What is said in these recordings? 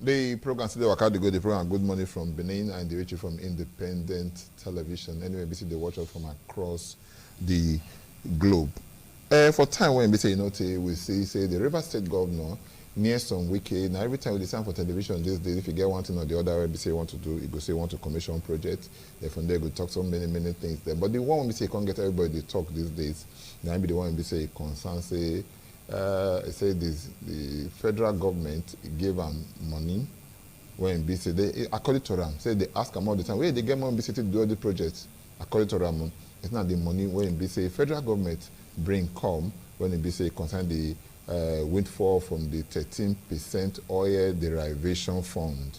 The program today, the program Good Morning from Benin, and they reach you from independent television. Anyway, BC they watch us from across the globe. For time when BC, we say the River State governor near some wicked. Now every time we decide for television these days, if you get one thing or the other, BC want to do, you go say want to commission project. Then from there, you go talk so many things there. But the one we say can't get everybody to talk these days. Now be the one we say concern say. Say this, the federal government gave them money when BC, they, according to them, say they ask them all the time, where they get money BC to do all the projects. According to them, it's not the money when BC federal government bring come when BC concern the windfall from the 13% oil derivation fund.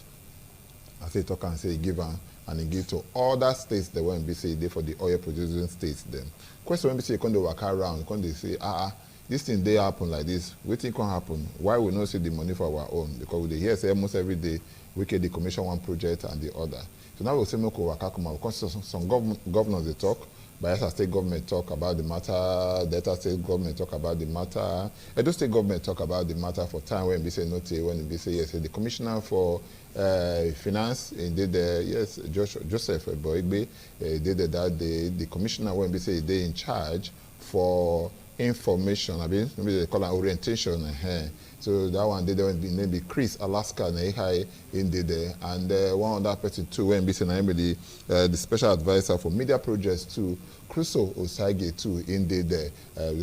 I say talk and say give them and they give to other states that when BC they for the oil producing states them. Question when BC come they walk around, come they say this thing they happen like this. Wetin can happen? Why we not see the money for our own? Because we hear say almost every day we can commission one project and the other. So now we say make waka come out. Because some governors they talk, Bayelsa State government talk about the matter, Delta State government talk about the matter, Edo State government talk about the matter for time when we say no when we say yes. The commissioner for finance did yes, Joseph Boigbe did that day. The commissioner when we say they in charge for information, I mean, maybe they call it orientation. So that one they don't maybe Chris Alaska in there, and one other person too when be the special advisor for media projects too, CRUSOE OSAGIE too in there.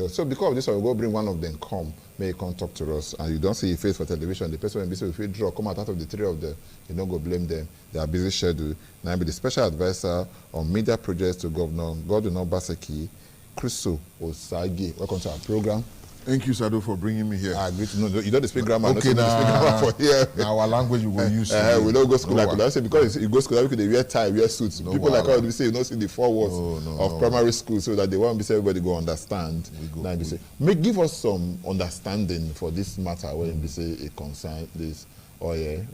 So because of this, I will go bring one of them come, may come talk to us, and you don't see your face for television. The person when if you draw come out of the three of them, you don't go blame them. They are busy schedule. Now be the special advisor on media projects to Governor Godwin Obaseki, CRUSOE OSAGIE. Welcome to our program. Thank you, Sado, for bringing me here. Great to know. You don't speak grammar. Okay, for here. Now our language you will use. We don't go school like that. Say because you go school, they wear tie, wear suits. No, people like how we say you don't see the 4 words of primary school, so that they want to say everybody go understand. Now they say, give us some understanding for this matter when we say it concern this oil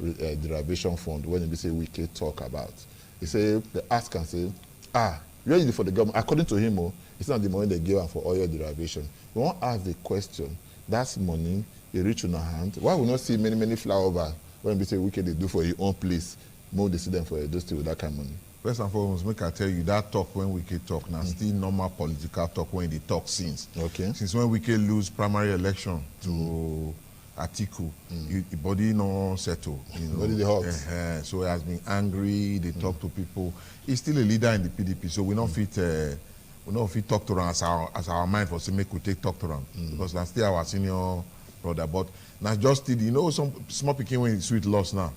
derivation fund. When we say we can talk about, they say they ask and say, really for the government. According to him, it's not the money they give for oil derivation. We won't ask the question. That's money, you reach in our hand. Why we not see many flyover when we say we can do for your own place? More they see them for those with that kind of money. First and foremost, make I tell you that talk when we can talk now still normal political talk when they talk since. Okay. Since when we can lose primary election to Atiku, the body no settle. You know. Body the hot. So he has been angry. They talk to people. He's still a leader in the PDP, so we not fit. We know if we talk to them as our mind for say make we take talk to them because that's still our senior brother. But now just you know some small picking when it's sweet loss now.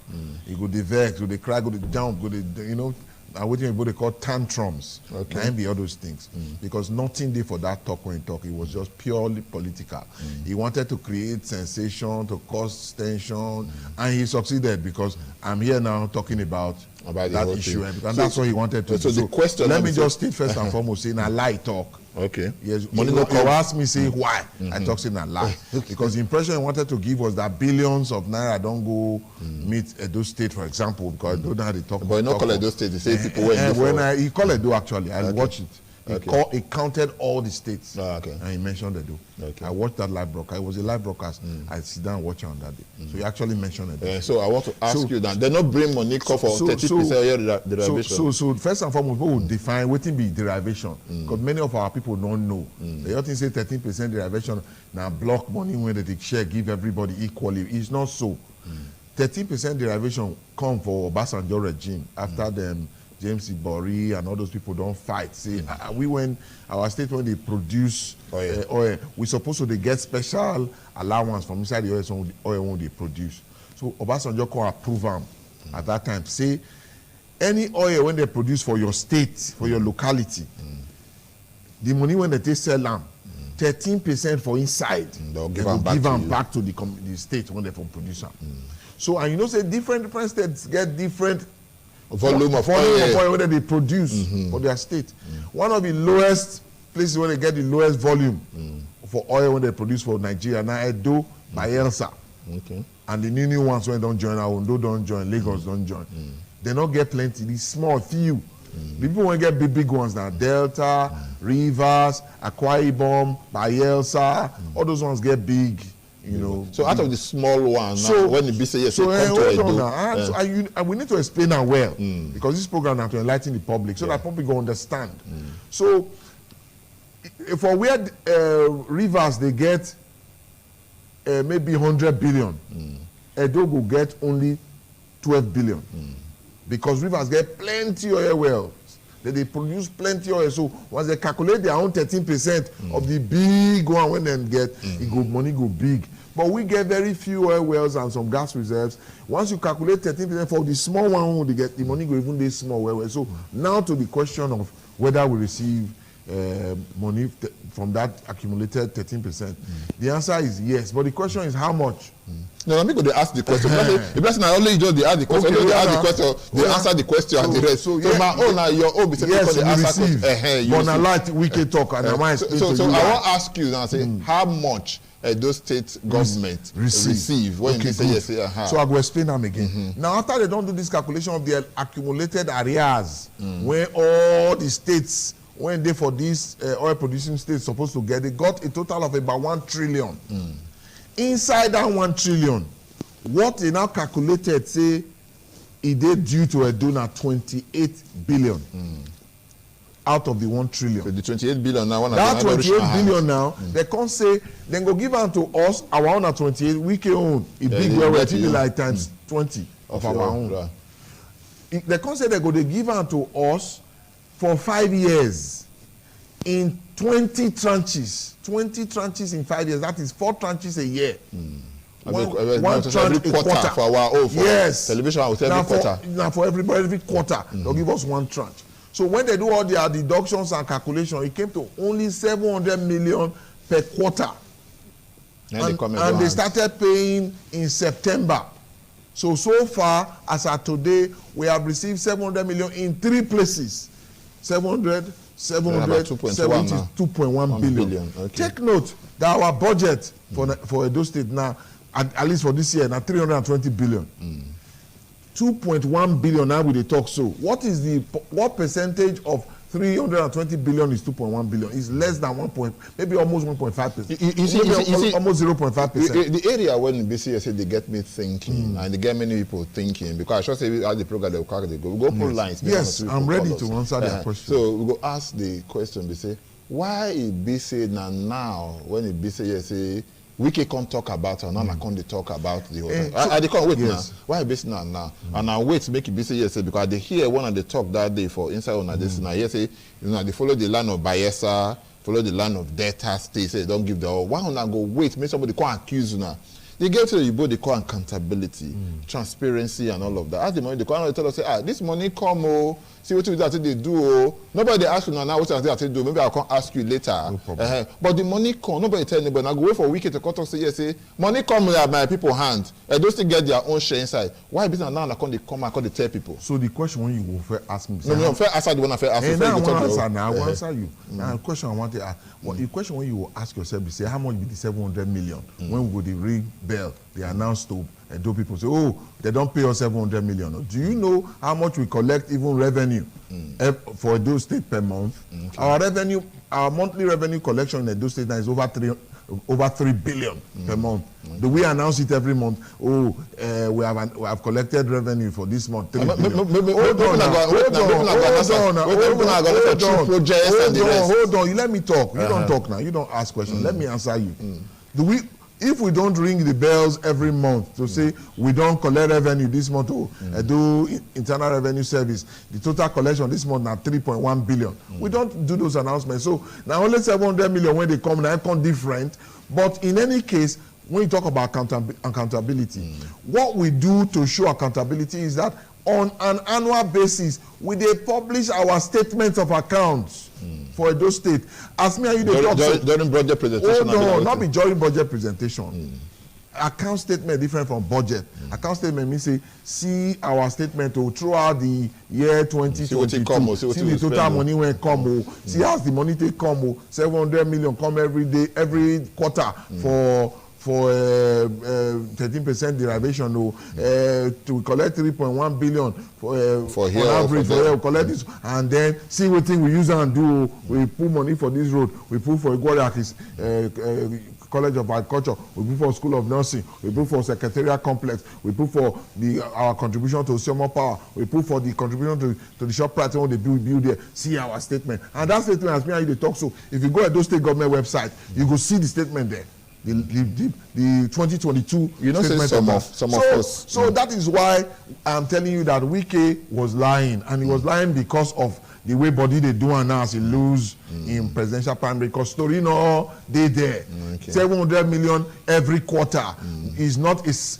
He go the vex, go the cry, go the jump, go the you know. And what they call tantrums, and be all those things, because nothing there for that talk when he talk. It was just purely political. He wanted to create sensation, to cause tension, and he succeeded because I'm here now talking about that issue, and that's what he wanted to do. So the question. Let me just state first and foremost, saying a lie talk. Okay. Yes. Money you ask me say why I talk saying a lie because the impression he wanted to give was that billions of naira don't go meet Edo State, for example, because I don't know how they talk. But not call Edo State. They say people he called Edo actually. I watched it. He counted all the states and he mentioned Edo. I watched that live broadcast. It was a live broadcast. I sit down and watch it on that day. So he actually mentioned Edo. So I want to ask you that they not bring money for 30% derivation. So first and foremost, we will define what be derivation because many of our people don't know. They often say 13% derivation now block money when they share give everybody equally. It's not so. 13% derivation come for Obasanjo regime after them. James Ibori and all those people don't fight. See, we when our state when they produce oil, we supposed to they get special allowance from inside the oil when they produce. So Obasanjo can approve them at that time. Say any oil when they produce for your state, for your locality, the money when they sell them, 13% for inside, they'll give them back to the state when they from produce them. So and you know say different states get different volume of oil whether they produce for their state. One of the lowest places where they get the lowest volume for oil when they produce for Nigeria now Edo, Bayelsa. And the new ones when don't join, Ondo don't join, Lagos don't join. They don't get plenty, these small few. The people want to get big ones now. Delta, Rivers, Akwa Ibom, Bayelsa, all those ones get big you know. So out of the small one, now, when the BC yes, so we need to explain that well because this program has to enlighten the public so that public will understand. So for where rivers they get maybe 100 billion, Edo will get only 12 billion because rivers get plenty oil wells. They produce plenty oil. So once they calculate their own 13% of the big one, when they get money go big. But we get very few oil wells and some gas reserves. Once you calculate 13% for the small one, they get the money go even this small well. So now to the question of whether we receive money from that accumulated 13%. The answer is yes, but the question is how much? No, let me go. They ask the question. The person not only just they ask the question, they ask the question, they answer the question and the rest. So my own, your own, yes, you receive. But I like we can talk and I might explain to you. So I want to ask you now, say how much those state government receive when you say yes. So I will explain them again. Now after they don't do this calculation of the accumulated arrears, where all the states when they for these oil producing states supposed to get, they got a total of about 1 trillion. Inside that 1 trillion, what they now calculated say it is due to a donor 28 billion out of the 1 trillion. So the 28 billion now, that 28 billion now, they can't say then go give out to us our own at 28. We can own a big well where it be like times 20 of our own. Right. They can't say they go they give out to us for 5 years in 20 tranches. 20 tranches in 5 years. That is 4 tranches a year. One tranche a quarter. For our own, for yes. Television every quarter. Now for everybody, every quarter, they'll give us 1 tranche. So when they do all their deductions and calculations, it came to only 700 million per quarter. And they started paying in September. So far, as of today, we have received 700 million in 3 places. 700, 2.1 billion. Okay. Take note that our budget for Edo State now, at least for this year, now 320 billion. 2.1 billion now we talk. So what percentage of 320 billion is 2.1 billion? It's less than maybe almost 1.5%. Almost 0.5%. The area when BCS said they get me thinking, and they get many people thinking, because I should say at the program they go pull lines. Yes, I'm ready to answer that question. So we go ask the question. They say, why is BCS now when the BCS say we can't talk about it, and now I can't talk about the whole thing. I can't wait now. Why is now? And I wait to make it BC yes because they hear one of the talk that day for inside on this now. Yes, they follow the line of Bayelsa, follow the line of Delta State. Say don't give the all. Why not go wait? Make somebody come accuse you now. They get to the board, they call accountability, transparency, and all of that. As the money, they come and tell us, say, this money come, see what they do. Nobody ask you now what they do. Maybe I can ask you later. No but the money come, nobody tell anybody. Now go wait for a week to cut off, say, yes, say, money come at my people's hand. And those still get their own share inside. Why business now they come and they tell people? So the question when you will first ask me. No, first answer the one I first ask you. Now I will answer you. Now the question I want to ask, the question when you will ask yourself, you say, how much be the 700 million? When will the ring bell? They announce to Edo people say, oh, they don't pay us 700 million. Do you know how much we collect even revenue for Edo State per month? Okay. Our monthly revenue collection in Edo State now is over 3 billion per month. Do we announce it every month? Oh, we have collected revenue for this month. 3 billion. Hold on. You let me talk. You don't talk now. You don't ask questions. Let me answer you. If we don't ring the bells every month to say we don't collect revenue this month, do internal revenue service, the total collection this month now 3.1 billion. We don't do those announcements. So now only 700 million when they come, now come different. But in any case, when you talk about accountability, what we do to show accountability is that on an annual basis, we publish our statements of accounts. For Edo State, as me and you they talk during budget presentation. Not be during budget presentation. Account statement different from budget. Account statement means say see our statement throughout the year 2022. See the total money when come. See how the money take come. 700 million come every day, every quarter for 13% derivation to collect 3.1 billion for here on average for here, we collect this and then see what thing we use and do. We put money for this road, we put for Igoriakis College of Agriculture, we put for School of Nursing, we put for Secretariat Complex, we put for our contribution to Osiomo Power, we put for the contribution to the shop price when they build there. See our statement. And that statement has been how they talk. So if you go at those state government website, you go see the statement there. The 2022 statement some of us. So that is why I'm telling you that Wike was lying, and he was lying because of the way body they do and now as he lose in presidential primary, because story no they there. 700 million every quarter is not it's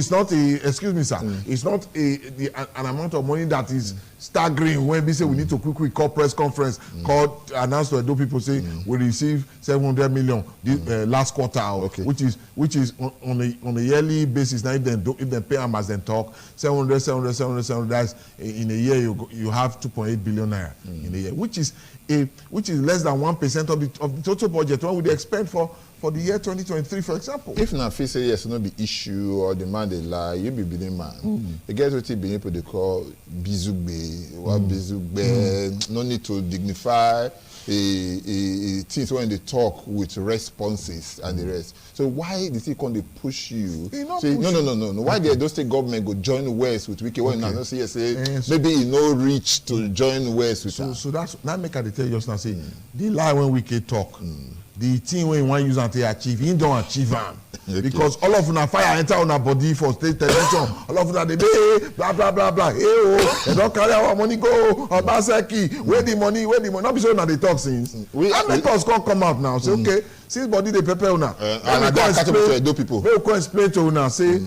not a excuse me sir, it's not an amount of money that is staggering when we say we need to quickly call press conference, call announce to Edo people say we receive 700 million last quarter, which is on a yearly basis. Now if they pay them as they talk 700 that's in a year you have 2.8 billion naira in a year, which is less than 1% of the total budget what would they expect for the year 2023, for example. If Nafi say yes, no be issue or the man they lie, you be bidding man. You get what being able to call bizugbe, bizugbe. No need to dignify things when they talk with responses and the rest. So why did he come to push you? Say, no. Why did those state government go join West with Wike? When not say yes, maybe he no reach to join West with. So that's that make I tell you just now say the lie when Wike talk. The thing when you want use and to achieve, he don't achieve them. Because all of them fire enter on our body for state television. All of them they pay, blah blah blah blah. Hey oh, they don't carry our money go. Obaseki, where the money? Not be so now they talk since. And the talks come out now. Say okay, since body they prepare now. And I go explain to Edo people. We go explain to una say.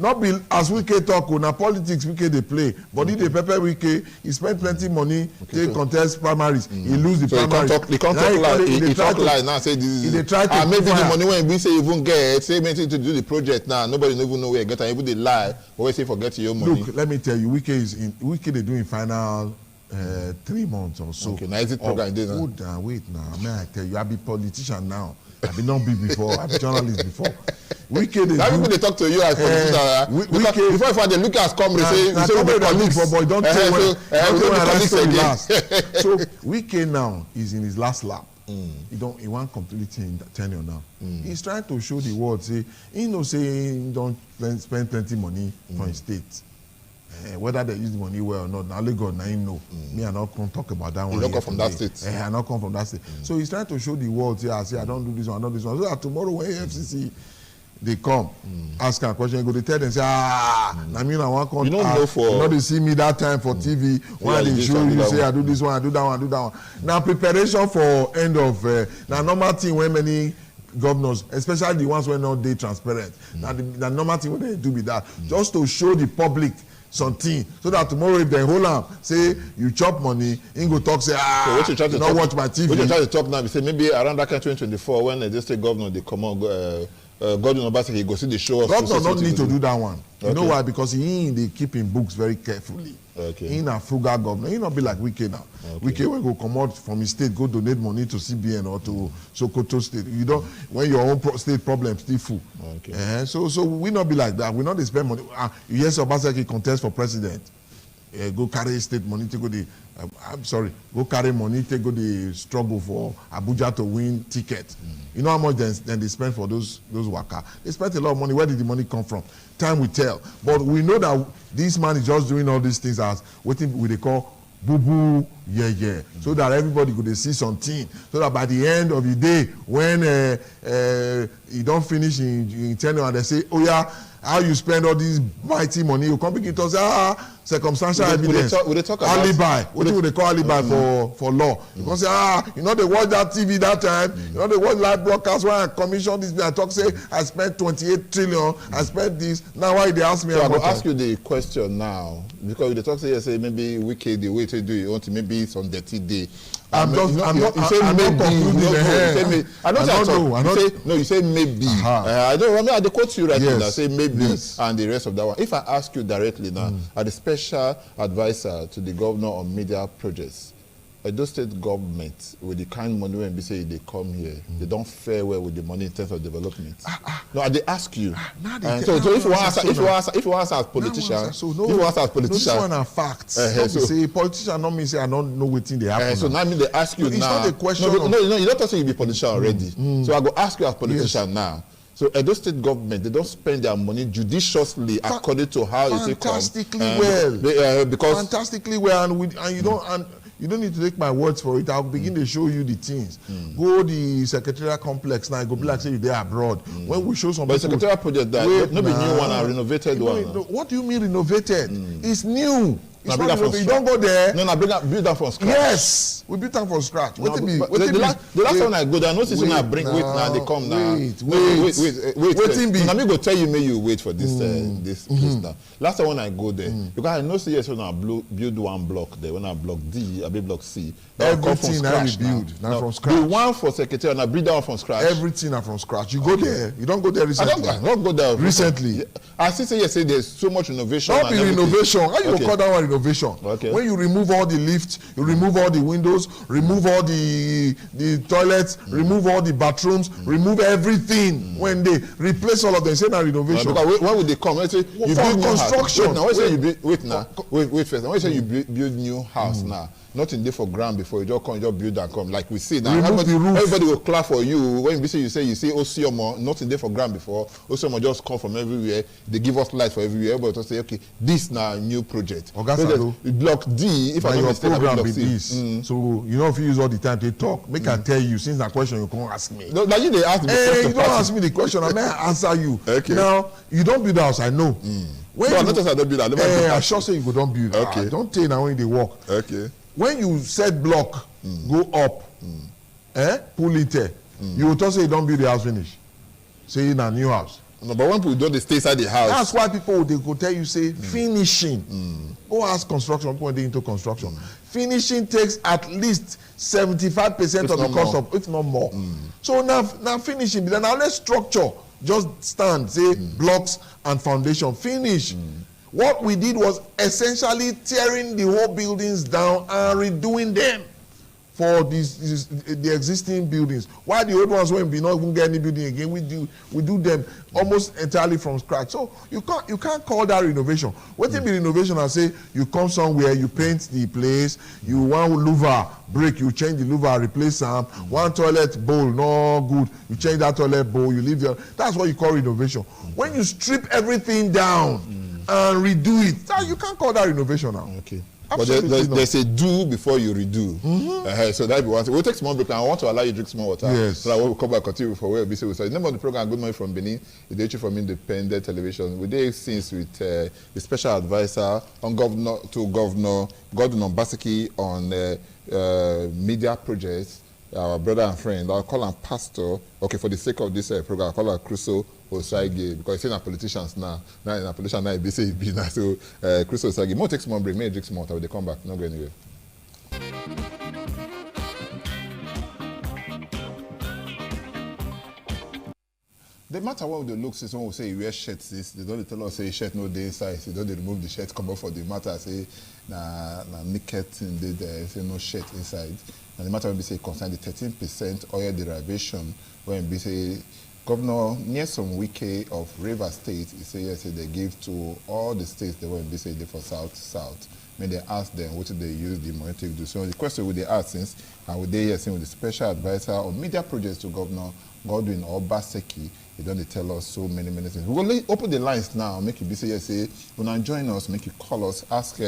Not be as Wike talk, na politics Wike they play. But if they prepare Wike, he spend plenty money, take contest primaries, he lose the primaries. He talk like now say this is maybe the money when we say even get, say maybe to do the project now, nobody even know where get and even they lie, always say forget your money. Look, let me tell you, Wike they doing final 3 months or so. Okay, now is it program day now? Wait now, may I tell you, I be politician now. I be not be before, I be journalist before. Wike they talk to you as politician. Before they look at come, they say we colleagues. Boy, don't tell when So Wike now is in his last lap. He want completely tenure now. He's trying to show the world say he don't spend plenty money for his state. Whether they use the money well or not, now God now him know. Me I not come talk about that one. You don't come from that state. I not come from that state. So he's trying to show the world say I don't do this one, I don't do this one. So that tomorrow when FCC they come, ask a question, go to tell them say I mean I want come. You don't know for. You know they see me that time for TV when they show you say I do this one, I do that one, I do that one. Now preparation for end of now normal thing when many governors, especially the ones when not they transparent. Now the normal thing when they do with that, just to show the public something so that tomorrow if they hold on say you chop money him go talk say so what you try to not watch my TV. What you try to talk now be say maybe around that kind of 2024 when the state governor they come on Gordon Obaseki he go see the show. Governor don't need to do that one. You know why? Because they keep him books very carefully. He a frugal governor. He not be like Wike now. Wike will go come out from his state, go donate money to CBN or to Sokoto State. You don't when your own state problem still full. So we not be like that. We not spend money. Yes, Obaseki contest for president. Go carry state money to go go carry money to go the struggle for Abuja to win ticket. You know how much then they spend for those waka? They spent a lot of money. Where did the money come from? Time will tell. But we know that this man is just doing all these things as what they call boo-boo, yeah. So that everybody could see something. So that by the end of the day, when he don't finish in tenure and they say, oh yeah, how you spend all this mighty money, you come begin to say, circumstantial evidence, alibi. What do they call alibi for law? Because you know they watch that TV that time, you know they watch live broadcast when I commission this, I talk say I spent 28 trillion, I spent this. Now why they ask me so I will ask you the question now, because they talk say maybe Wike the way to do it, until maybe it's on dirty day. I'm not concluding. You say maybe. I don't. I quote you right now. Say maybe, and the rest of that one. If I ask you directly now, as the special advisor to the governor on media projects, Edo State government, with the kind of money when we say they come here, they don't fare well with the money in terms of development. No, they ask you. So if you want as politician, if you want as politician, this one are facts. So say politician not mean say I don't know what thing they happen. So now I mean they ask you it's now. It's not a question. No, you don't say you be politician already. So I go ask you as politician now. So Edo State government, they don't spend their money judiciously according to how it come. Fantastically well. Because fantastically well, and you don't need to take my words for it. I'll begin to show you the things. Go the secretariat complex now. Go be like say you're there abroad. When we show some. But secretariat project that no be new one, a renovated one. What do you mean renovated? It's new. It's not you don't go there. No, build that from scratch. Yes, we build that from scratch. The last time I go there, I notice when I bring now they come now. Wait. Let me go tell you, may you wait for this this place now. Last time when I go there, because I know say yes when I build one block there, when I block D, I build block C. Everything I rebuild now from scratch. The one for secretary and I build that one from scratch. Everything are from scratch. You go there. You don't go there recently. I don't go there recently. I still say yes. Say there's so much renovation. Not be renovation. How you call that one renovation? Okay. When you remove all the lifts, you remove all the windows, remove all the toilets, remove all the bathrooms, remove everything. When they replace all of them, say now renovation. Because when would they come? Let's say you build construction. Now, wait first. When you say you build new house now, nothing there for ground before you just come, you just build and come. Like we see now, everybody will clap for you. When you say Osiomo, nothing there for ground before. Osiomo just come from everywhere. They give us light for everywhere. Everybody just say, okay, this now new project. Block D, if I don't mistake, program be this. So you know if you use all the time to talk, make I tell you since that question you can't ask me. No, now you they ask me. You don't ask me the question, I may answer you. Okay. Now you don't build a house, I know. When no, not just I don't build that. I sure say you don't build. Okay. Don't tell now when they walk. Okay. When you set block, go up, pull it there. You will just say you don't build the house finish. Say in a new house. No, but when people don't, they stay inside the house. That's why people they go tell you say finishing. Go ask construction people when they into construction. Finishing takes at least 75% of the cost of, if not more. So now finishing, then now let's structure. Just stand, say blocks and foundation. Finish. What we did was essentially tearing the whole buildings down and redoing them for the existing buildings. While the old ones when we not even get any building again, we do them almost entirely from scratch. So you can't call that renovation. What be renovation? I say you come somewhere, you paint the place, you want louver break, you change the louver, replace them. One toilet bowl no good, you change that toilet bowl, you leave the. That's what you call renovation. When you strip everything down and redo it, you can't call that renovation now. Okay. But there's a do before you redo. So that be one thing. We'll take small break and I want to allow you to drink small water. Yes. So that when we come back, continue for where we say. So the name of the program, Good Morning from Benin, is the from Independent Television. We did since with the special advisor on Governor Basiki on media projects. Our brother and friend, I'll call him Pastor. Okay, for the sake of this program, I'll call him CRUSOE OSAGIE because he's not politicians now. Now in a politician now, he say he be now. So CRUSOE OSAGIE. More take small break. May drink small water. When they come back, not go anywhere. The matter when they look, someone will say you wear shirts. They don't tell us say shirt no day inside. They don't remove the shirt come out for the matter. Say na naked thing they there. Say no shirt inside. And the matter when we say concern the 13% oil derivation when we say Governor Nyesom Wike of Rivers State, he say yes, they give to all the states they when we say they for south. When they ask them what they use the money to do. So the question would they ask since and would they hear with the special advisor on media projects to Governor Godwin Obaseki. They don't tell us so many things. We're going to open the lines now, make you be say, when you join us, make you call us, ask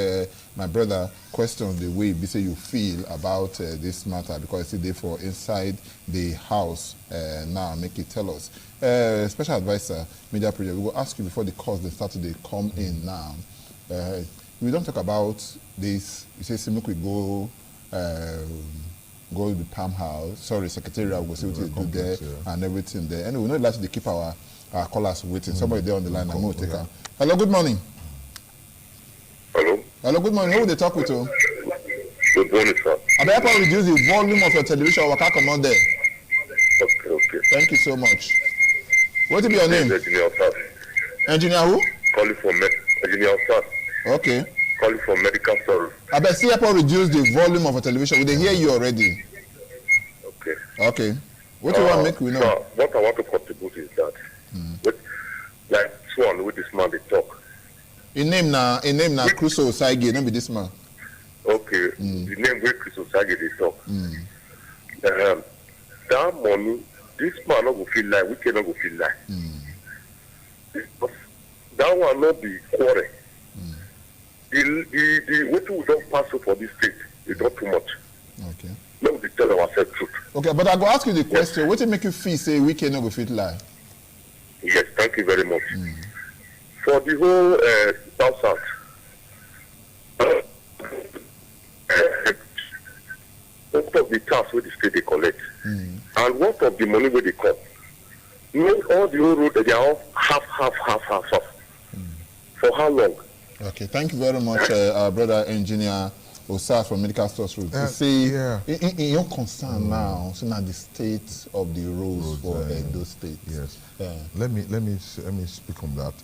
my brother questions the way you say you feel about this matter because it's there for inside the house now, make you tell us. Special advisor, media project, we will ask you before the calls they start to come in now. We don't talk about this, you say, make we go to the Palm House, Secretariat, we'll see what they do there and everything there. Anyway, we know like to keep our callers waiting. Somebody there on the line, I'm going to take her. Hello, good morning. Hello, good morning. Who will they talk with you? Good morning, sir. I better reduce the volume of your television or can't come on there. Okay. Thank you so much. What will be your name? Engineer Sars. Engineer who? Calling from Engineer Sars. Okay. calling from medical store. I bet see Apple reduce the volume of a television. Will they hear you already? Okay. Okay. What do you want to make we know? So what I want to contribute is that, like one with this man they talk. In name na CRUSOE OSAGIE, not be this man. Okay. The name where CRUSOE OSAGIE they talk. That money, this man not go feel like, we cannot go feel like. That one not be quarrel. The what we don't pass for this state is not too much. Okay. Let me tell ourselves truth. Okay, but I go ask you the question. What make you feel say we cannot go fit lie? Yes, thank you very much. For the whole South, what of the tax where the state they collect, and what of the money where they come? You know, all the whole road they are all half. For how long? Okay, thank you very much, our brother engineer Osas from Medical Stores Road. You see, in your concern now, so now the state of the roads for those states. Yes. Let me speak on that.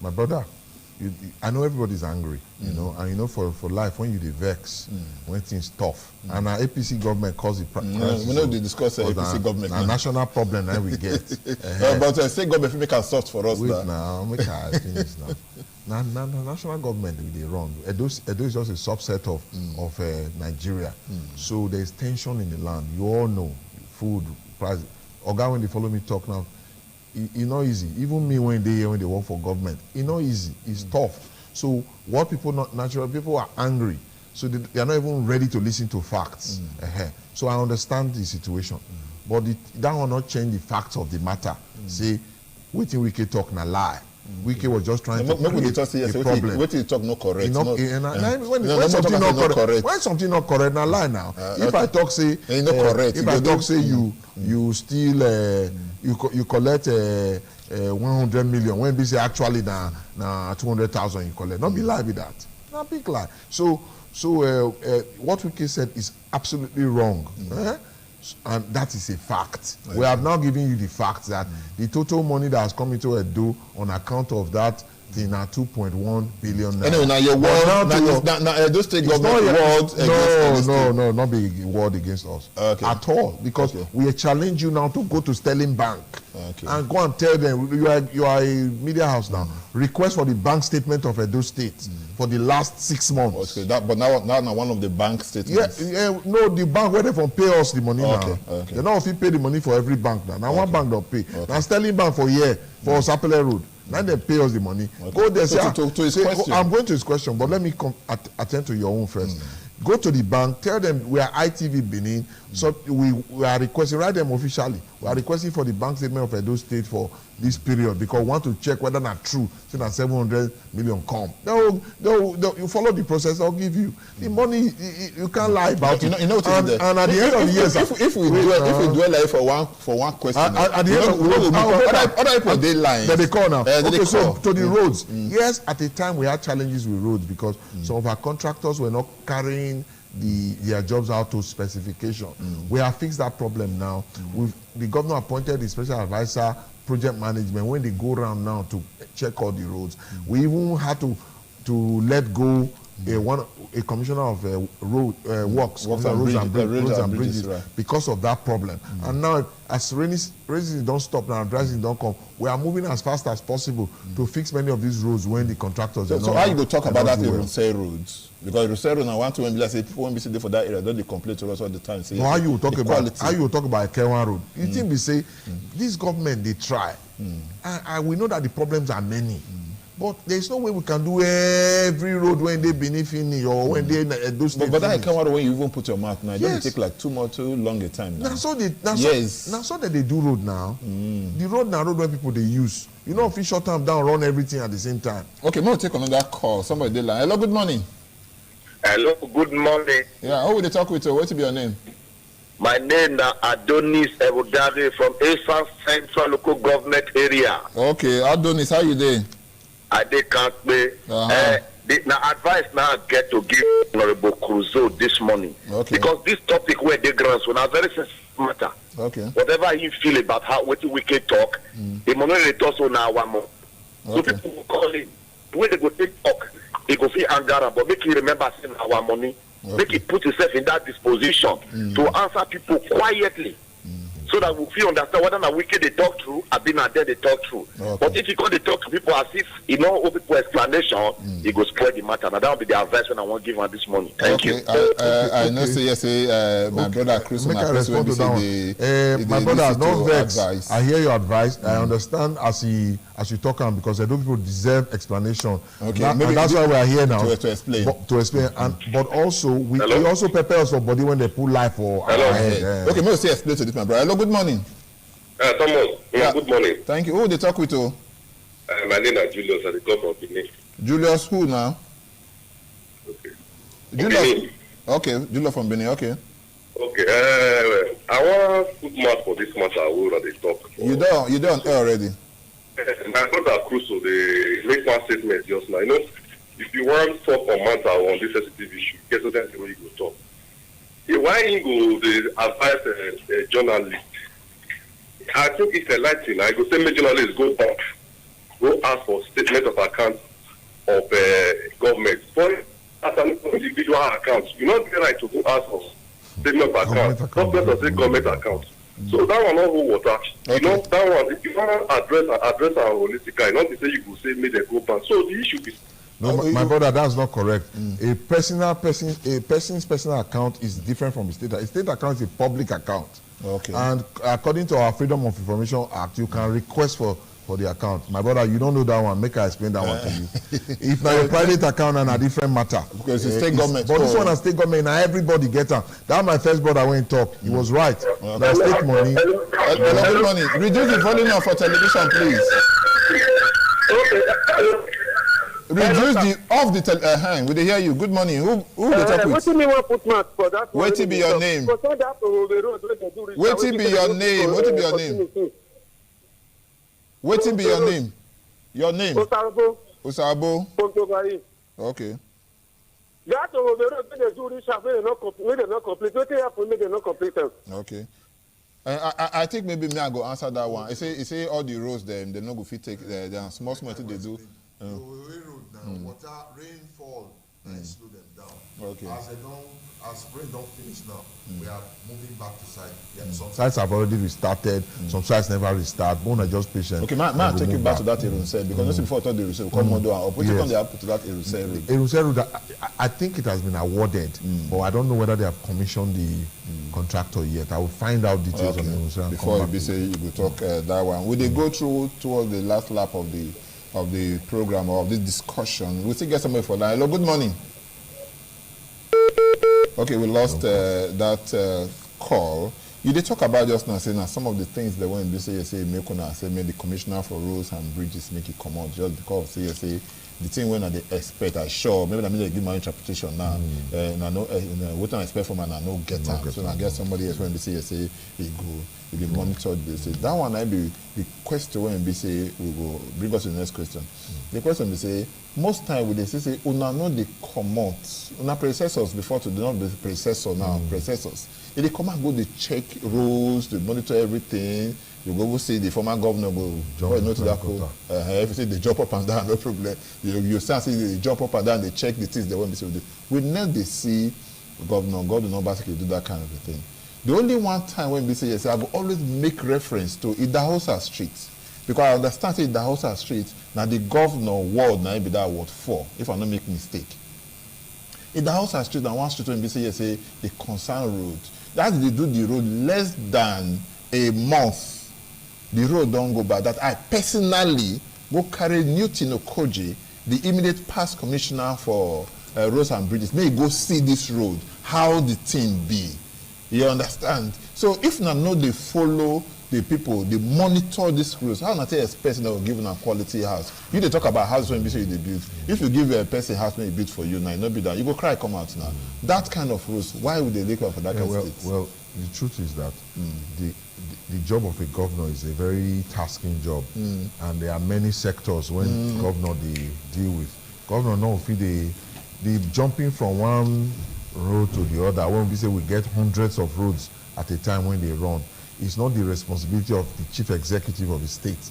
My brother, I know everybody's angry, you know, and you know for life when you vex, when things tough, and our APC government cause the crisis. We know they discuss APC government. A national problem that we get. But state government make a soft for us. Wait now, make our finish now. Now, national government they run. Edo is just a subset of Nigeria. So there is tension in the land. You all know food price. Oga, when they follow me talk now, it's not easy. Even me when they work for government, it's not easy. It's tough. So what people people are angry. So they are not even ready to listen to facts. So I understand the situation, but that will not change the facts of the matter. Say, waiting we can talk na lie. Wike was just trying to create a problem. What you talk no correct. When something not correct, na lie now. If I talk say, if I talk say you steal, you collect 100 million. When we say actually na 200,000 you collect, not be lie with that. Not big lie. So what Wike said is absolutely wrong. And that is a fact. Okay. We have now given you the fact that the total money that has come into Edo on account of that thing are 2.1 billion. Anyway, now your word, now Edo state government word against No, not be a word against us at all, because we challenge you now to go to Sterling Bank and go and tell them you are a media house now. Request for the bank statement of Edo State for the last 6 months. Okay, but now one of the bank statements. No, the bank where they from pay us the money now. They not if you pay the money for every bank now. Now one bank don't pay. Now Sterling Bank for year for Sapele Road. Now they pay us the money. Go there. So to his question. I'm going to his question, but let me attend to your own first. Go to the bank, tell them we are ITV Benin, so we are requesting, write them officially, we are requesting for the bank statement of Edo State for this period because we want to check whether not true, so that 700 million come. You follow the process, I'll give you. The money, you can't lie about it. You know and at the end of the year, if we dwell like for one question, at the end of other people they lying. They call now. Okay, so to the roads. Yes, at the time we had challenges with roads because some of our contractors were not carrying their jobs out to specification. We have fixed that problem now. The governor appointed the special advisor project management when they go around now to check all the roads. We even had to let go a commissioner of road works and bridges right, because of that problem. And now, as rainy don't stop now, dry season don't come, we are moving as fast as possible to fix many of these roads when the contractors. So how you go talk about that in Russia roads? Because Russia roads, I want to when say people when we see for that area, don't they complain to us all the time? Say, no, how you talk about Kewan Road? You think we say this government they try, and we know that the problems are many. But there's no way we can do every road when they benefit or when they those. But that come out when you even put your mouth now. It doesn't take like too long a time now. Now so that they do road now. The road now road when people they use. You know if you shut them down, run everything at the same time. Okay, we'll take another call. Somebody they line. Hello, good morning. Hello, good morning. Yeah, who will they talk with? What will be your name? My name is Adonis Ebudari from Esan Central Local Government Area. Okay, Adonis, how you doing? I can't pay. Now advice now I get to give Honorable CRUSOE this morning. Okay. Because this topic where they grants when a very sensitive matter. Okay. Whatever you feel about how what we can talk, the money they talk so now one more. So people will call in when they go take talk. he go feel anger, but make he remember saying our money. Okay. Make he put himself in that disposition to answer people quietly. So that we feel understand whether na wicked they talk through, I've been there they talk through. Okay. But if you go to talk to people as if you know all people explanation, it go spoil the matter. Now that will be the advice when I want to give her this money. Thank you. I know say yes, my brother Chris. Make I respond to that one. My brother, don't vex. Advice. I hear your advice. I understand as you talk on because I know people deserve explanation. Okay, and that's why we are here now to explain. To explain, and also we also prepare us for body when they put life for. Okay, maybe say explain to this, my brother. Hello, good morning. Thomas, good morning. Thank you. Who they talk with you? My name is Julius. I come from Benin. Julius who now? Okay. Julius. Okay, Julius from Benin. Okay. Okay. I want to put math for this matter. Who are they talk? You don't already. My brother CRUSOE, they make one statement just now. You know, if you want to talk on matter on this sensitive issue, guess what? That's the way you go talk. Why you go? They advise a journalist. I think it's a light thing. I go say make journalists go back, go ask for statement of account of government. For as an individual account, you not get right to go ask for statement of account. Government or say government account. So that one not hold water. Okay. You know that one. If you want to address our holistically, not to say you go say make them go back. So the issue is. No, my brother, that's not correct. A person's personal account is different from a state. A state account is a public account. Okay. And according to our Freedom of Information Act, you can request for the account. My brother, you don't know that one. Make I explain that one to you. If now a private account and a different matter. Because it's state government. But this one is state government, now everybody get them. That my first brother went talk. He was right. Now state money. Good morning. Reduce the volume for television, please. Reduce the off the hang. We hear you. Good morning. Who they talk with? What do you want put math for that? Wait till be your name. Wait till be your name. What will be your name? Wait till be your name. Your name. Osabo. Okay. That over the road, they do this, they not complete. What happen? They not complete. Okay. I think maybe me I go answer that one. I say all the roads they no go fit take they small thing they do. Water, rainfall, and slow them down. Okay. As rain don't finish now, we are moving back to site. Yeah, some sites have already restarted, some sites never restart. Bona just patient. Okay, man, take you back to that Erunse because just before I thought the Erunse will come on door. What come they have to that Erunse road? Erunse road, I think it has been awarded, but I don't know whether they have commissioned the contractor yet. I will find out details on Erunse. Before you say you will talk that one. Will they go through towards the last lap of the program or of this discussion? We'll still get somebody for that. Hello, good morning. Okay, we lost that call. You did talk about just now saying that some of the things that when you say make the commissioner for roads and bridges make it come out just because say the thing when they expect I sure maybe they give my interpretation now. And I know what I expect from and I know get time. So I guess somebody else when they say he go will be monitored. They say that one I be the question when they say we go bring us to the next question. The question they say most time when they say una know they come out una predecessors before to not be predecessor now predecessors. If they come and go they check rules, they monitor everything. You go see the former governor go jump to that code. If you see they jump up and down, no problem. You start see they jump up and down, they check the things they want to do. We never see governor not basically do that kind of a thing. The only one time when we say yes, I will always make reference to Idahosa Street. Because I understand say Idahosa Street, now the governor ward now be that ward 4, if I don't make mistake. Idahosa Street and one street when we say yes, the concern road. That they do the road less than a month. The road don't go by that. I personally go carry Newton Okoji, the immediate past commissioner for roads and bridges. May go see this road, how the thing be. You understand? So if na know they follow the people, they monitor these roads, how not a person that will give a quality house? You they talk about house when you say they build. If you give a person house when you build for you, now not be that. You go cry, come out now. That kind of roads, why would they look for that kind of state? Well, the truth is that the job of a governor is a very tasking job, and there are many sectors when governor they deal with. Governor no feel they jumping from one road to the other. When we say we get hundreds of roads at a time when they run, it's not the responsibility of the chief executive of the state.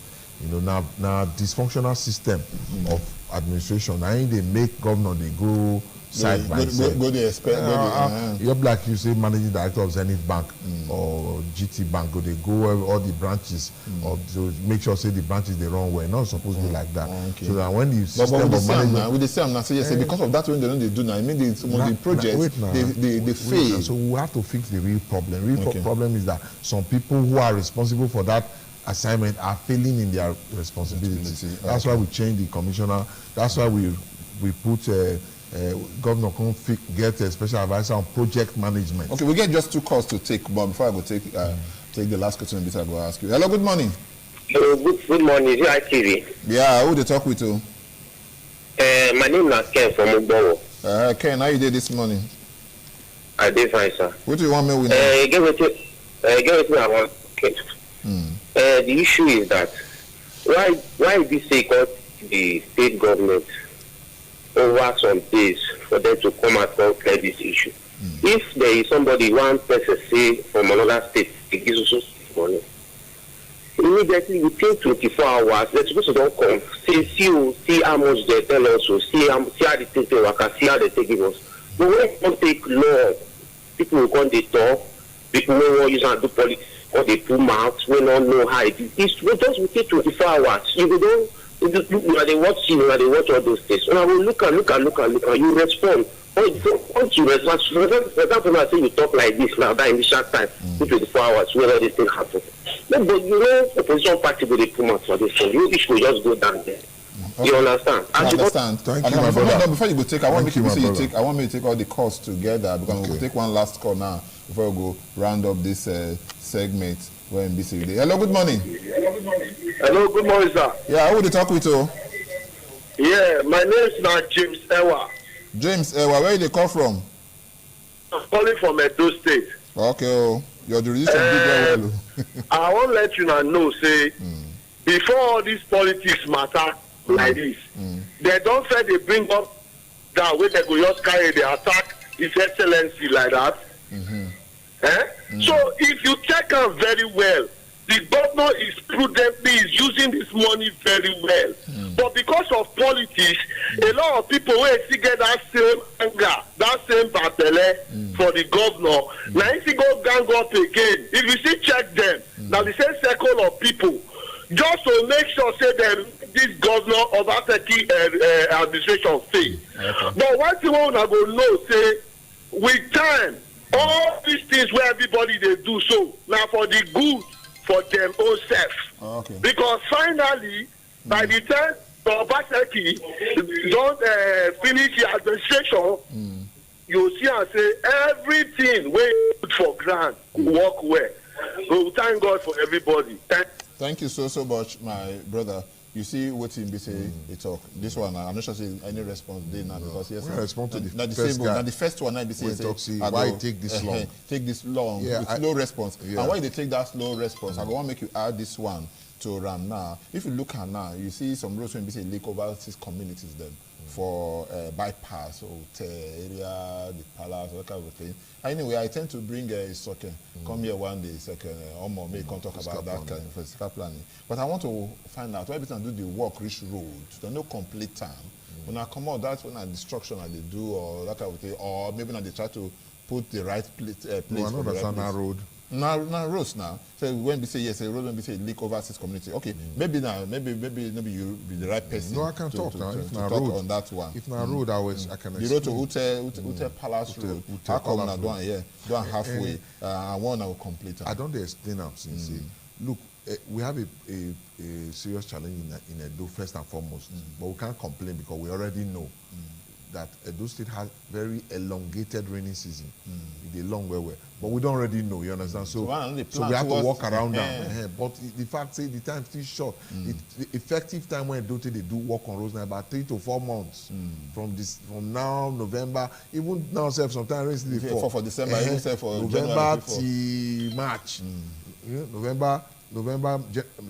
now dysfunctional system of administration. I think they make governor they go side by side. Go the expect. You're like you say, managing director of Zenith Bank or GT Bank. Go they go all the branches or to make sure say the branches they run well. Not supposed to be like that. Okay. So that when the system but of management, with the same now, say yes, because of that when they don't they do now. I mean, some of the projects they fail. So we have to fix the real problem. Real problem is that some people who are responsible for that assignment are failing in their responsibility. That's why we changed the commissioner. That's why we put Governor can get a special advisor on project management. Okay, we get just 2 calls to take, but before I go take the last question, I will ask you. Hello, good morning. Good morning. Is it ITV? Yeah, who they talk with you? My name is Ken from Ugbowo. Ken, how you did this morning? I did fine, sir. What do you want me with? Get with me. I want. Okay. The issue is that why this say got the state government over some days for them to come and clear this issue. If there is somebody, one person say from another state, it gives us money. Immediately within 24 hours, they're supposed to don't come. See how much they tell us, see how they take the work, see how they take us. But when it don't take long, people will come they talk, people will want use and do politics, or they pull mouth, we don't know how it is. It's just within 24 hours. You don't they watch all those things. When I will look and you respond. Once you respond, for example, I say you talk like this now, that initial time, 24 hours, whether this thing happens. No, but the opposition party will come out for this thing. You should just go down there. Okay. You understand? I understand. Thank you, my brother. Before you go take, I want me to take all the calls together because we'll take one last call now before we go round up this segment. Hello, good morning. Hello, good morning, sir. Yeah, who would you talk with you? Yeah, my name is now James Ewa. James Ewa, where did they call from? I'm calling from Edo State. Okay, you're the reason well. I want to let you know, say, before all this politics matter like this, they don't say they bring up that way they go just carry the attack His Excellency like that. So if you check out very well, the governor is prudently using this money very well. But because of politics, a lot of people will see get that same anger, that same battle for the governor. Now if you go gang up again, if you see check them, now the same circle of people, just to make sure say that this governor of Ateki administration fail. But one thing I want to know, say, with time, all these things where everybody they do so, now for the good for them own self. Because finally, by the time Obaseki don't finish the administration, you see and say everything we put for grant work well. So thank God for everybody. Thank you so much, my brother. You see what he say they talk. This one I'm not sure say any response they now because yes, we respond to the first guy. Now the first one I be say why it take this long? Take this long with slow response. And why they take that slow response? I go want make you add this one to Ram now. If you look at now, you see some roads when we say leak over 6 communities then for bypass, hotel area, the palace, that kind of thing. Anyway, I tend to bring Isoke. Come here one day, second, Omo may come talk about that kind of physical planning. But I want to find out why people do the work reach road. There's no complete time. When I come out, that's when I destruction they do or that kind of thing, or maybe now they try to put the right place. No, I know that's on that road. Now roads now. So when we say yes, a road when we say leak over 6 community. Okay, maybe now, maybe you be the right person. No, I can talk now. If talk road, on that one. If now road, I can. The road to Ute Palace Road. How come now don't halfway? I want to complete. I don't explain now since. Look, we have a serious challenge in Edo first and foremost, but we can't complain because we already know that Edo State has very elongated rainy season. It's a long way. But we don't already know, you understand? So we have to walk around that. But the fact is the time is still short. The effective time when Edo State they do work on roads now about 3 to 4 months. From now, November, even now sometimes rain still fall. For December, even for November till March. November,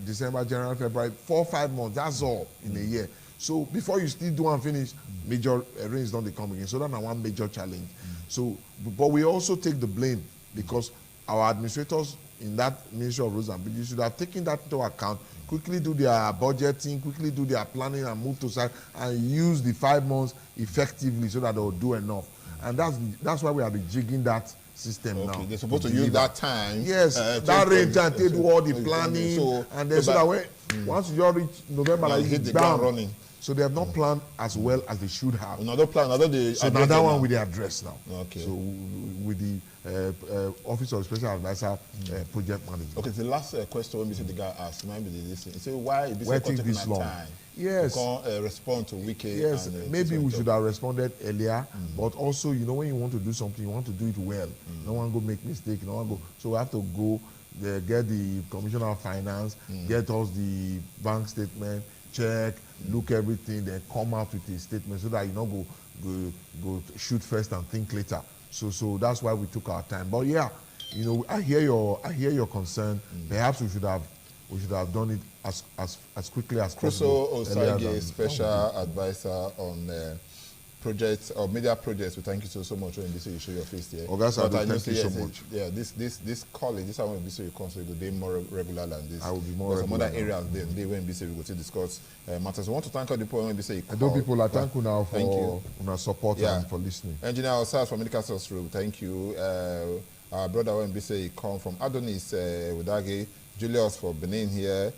December, January, February, 4 or 5 months, that's all in a year. So before you still do and finish, major rains don't come again. So that's one major challenge. So, but we also take the blame because our administrators in that Ministry of Roads and Bridges should have taken that into account, quickly do their budgeting, quickly do their planning and move to side and use the 5 months effectively so that they'll do enough. And that's why we are rejigging that system now. They're supposed to use that time. Yes, that range and they do all the planning, and then so that when once you reach November, like hit the ground running. So they have not planned as well as they should have. Another plan, so now that one with the address now. Okay. So with the Office of Special Advisor Project Management. Okay, the last question when we see the guy asked, might be this thing. So why is this taking long? Time? Yes. You can't respond to Wiki. Yes, and, maybe we should have responded earlier, but also, you know, when you want to do something, you want to do it well. No one go make mistake, no one go. So we have to go get the Commissioner of Finance, get us the bank statement, check, look everything, then come out with a statement so that you don't go shoot first and think later. So that's why we took our time. But yeah, you know, I hear your concern. Perhaps we should have done it as quickly as possible. CRUSOE OSAGIE, special advisor on projects or media projects. We thank you so much when you show your face here. Thank you so much. Yeah, this college, this one when you come, so you go be more regular than this. I will be more regular. Some other areas then they when we go to discuss matters. I want to thank all the people when we say. I know people. I thank you now for support and for listening. Engineer Osas from Medical Source Room, thank you. Our brother when we say come from Adonis Udage, Julius for Benin here.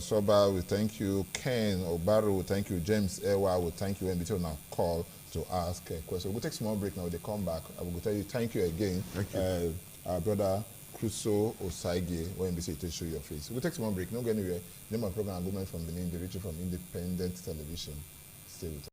Soba, we thank you. Ken Obaru, we thank you. James Ewa, we thank you. And between our call to ask a question. We'll take a small break now. They come back. I will tell you thank you again. Thank you. Our brother CRUSOE OSAGIE, when we say to show your face. We'll take a small break. Don't go anywhere. Name my program, Women from Benin, the Richie from Independent Television. Stay with us.